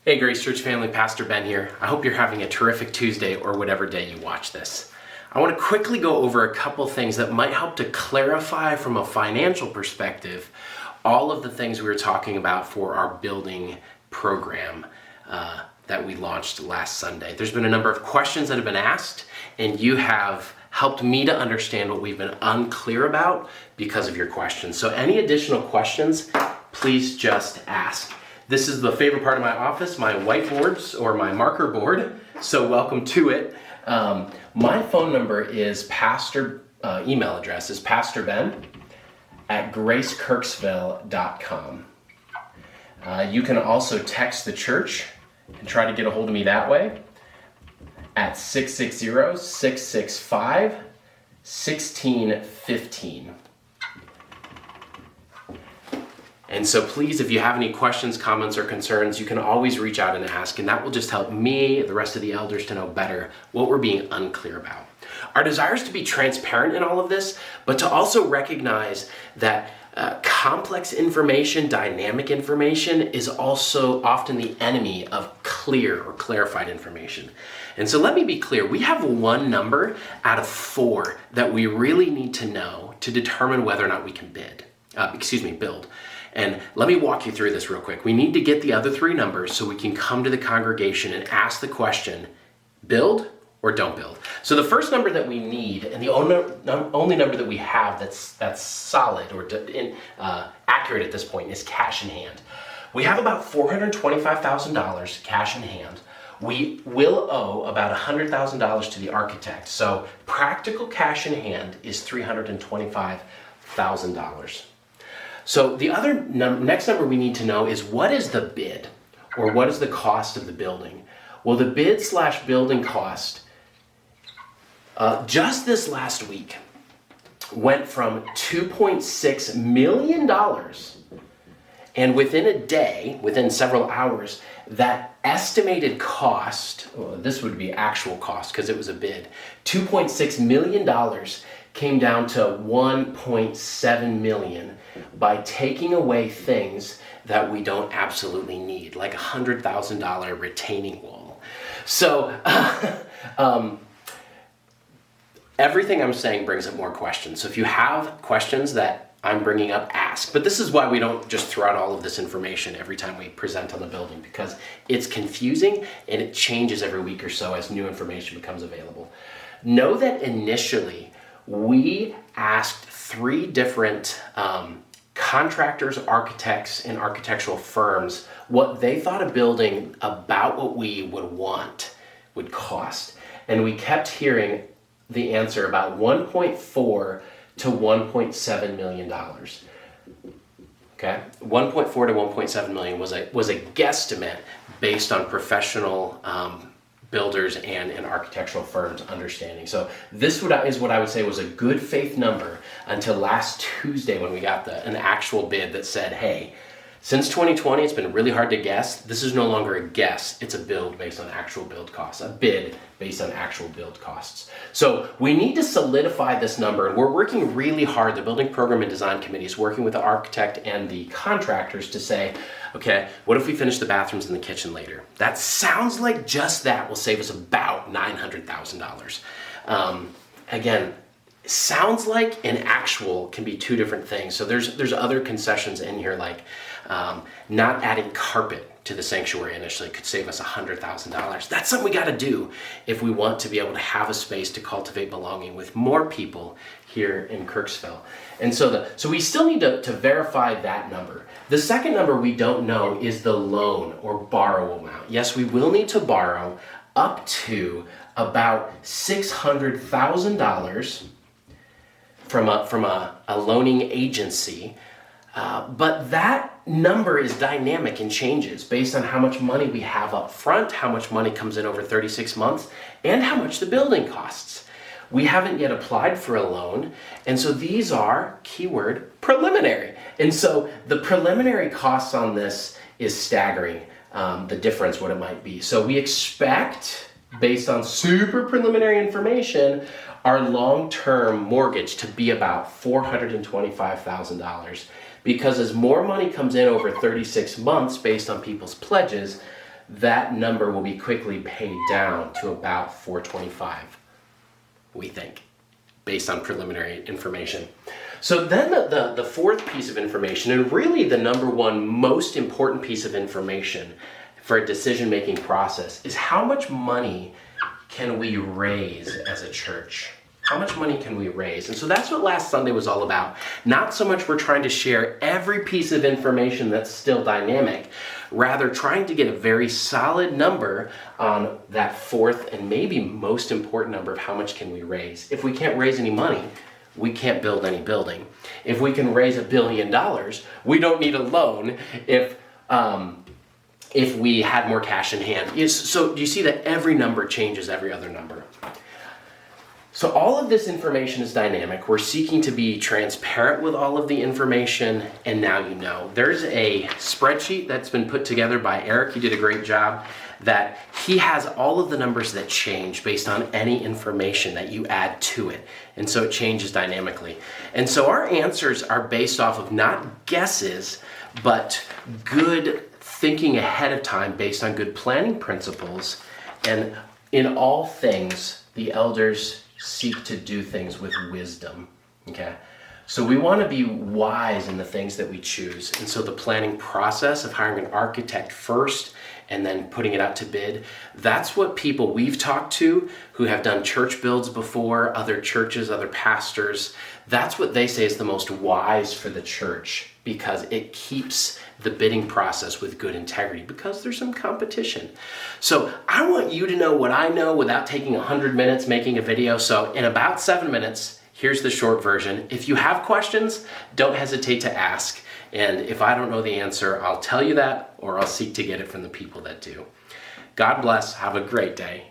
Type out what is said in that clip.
Hey Grace Church family, Pastor Ben here. I hope you're having a terrific Tuesday or whatever day you watch this. I want to quickly go over a couple things that might help to clarify from a financial perspective all of the things we were talking about for our building program that we launched last Sunday. There's been a number of questions that have been asked, and you have helped me to understand what we've been unclear about because of your questions. So any additional questions, please just ask. This is the favorite part of my office, my whiteboards or my marker board, so welcome to it. My phone number is email address is pastorben@gracekirksville.com. You can also text the church and try to get a hold of me that way at 660-665-1615. And so please, if you have any questions, comments, or concerns, you can always reach out and ask, and that will just help me, the rest of the elders, to know better what we're being unclear about. Our desire is to be transparent in all of this, but to also recognize that complex information, dynamic information, is also often the enemy of clear or clarified information. And so let me be clear, we have one number out of 4 that we really need to know to determine whether or not we can build. And let me walk you through this real quick. We need to get the other 3 numbers so we can come to the congregation and ask the question, build or don't build? So the first number that we need, and the only number that we have that's solid or accurate at this point, is cash in hand. We have about $425,000 cash in hand. We will owe about $100,000 to the architect. So practical cash in hand is $325,000. So the other next number we need to know is, what is the bid, or what is the cost of the building? Well, the bid/building cost just this last week went from $2.6 million, and within a day, within several hours, that estimated cost, this would be actual cost because it was a bid, $2.6 million came down to $1.7 million by taking away things that we don't absolutely need, like a $100,000 retaining wall. So everything I'm saying brings up more questions. So if you have questions that I'm bringing up, ask. But this is why we don't just throw out all of this information every time we present on the building, because it's confusing and it changes every week or so as new information becomes available. Know that initially we asked 3 different contractors, architects, and architectural firms what they thought a building about what we would cost. And we kept hearing the answer about $1.4 to $1.7 million. Okay, 1.4 to 1.7 million was a guesstimate based on professional builders and architectural firms' understanding. So this is what I would say was a good faith number until last Tuesday, when we got an actual bid that said, hey, since 2020, it's been really hard to guess. This is no longer a guess. It's a build based on actual build costs, a bid based on actual build costs. So we need to solidify this number, and we're working really hard. The Building Program and Design Committee is working with the architect and the contractors to say, okay, what if we finish the bathrooms and the kitchen later? That sounds like just that will save us about $900,000. Again, sounds like and actual can be 2 different things. So there's other concessions in here, like not adding carpet to the sanctuary initially could save us $100,000. That's something we got to do if we want to be able to have a space to cultivate belonging with more people here in Kirksville. And so we still need to verify that number. The second number we don't know is the loan or borrow amount. Yes, we will need to borrow up to about $600,000 from a loaning agency, but that number is dynamic and changes based on how much money we have up front, how much money comes in over 36 months, and how much the building costs. We haven't yet applied for a loan, and so these are, keyword, preliminary. And so the preliminary costs on this is staggering, the difference, what it might be. So we expect, based on super preliminary information, our long-term mortgage to be about $425,000. Because as more money comes in over 36 months based on people's pledges, that number will be quickly paid down to about 425, we think, based on preliminary information. So then the fourth piece of information, and really the number one most important piece of information for a decision-making process, is how much money can we raise as a church? How much money can we raise? And so that's what last Sunday was all about. Not so much we're trying to share every piece of information that's still dynamic, rather trying to get a very solid number on that fourth and maybe most important number of how much can we raise. If we can't raise any money, we can't build any building. If we can raise $1 billion, we don't need a loan if we had more cash in hand. So you see that every number changes every other number. So all of this information is dynamic. We're seeking to be transparent with all of the information, and now you know. There's a spreadsheet that's been put together by Eric. He did a great job, that he has all of the numbers that change based on any information that you add to it. And so it changes dynamically. And so our answers are based off of not guesses, but good thinking ahead of time based on good planning principles. And in all things, the elders seek to do things with wisdom, okay? So we want to be wise in the things that we choose. And so the planning process of hiring an architect first and then putting it out to bid, that's what people we've talked to who have done church builds before, other churches, other pastors, that's what they say is the most wise for the church, because it keeps the bidding process with good integrity, because there's some competition. So I want you to know what I know without taking 100 minutes making a video. So in about 7 minutes, here's the short version. If you have questions, don't hesitate to ask. And if I don't know the answer, I'll tell you that, or I'll seek to get it from the people that do. God bless. Have a great day.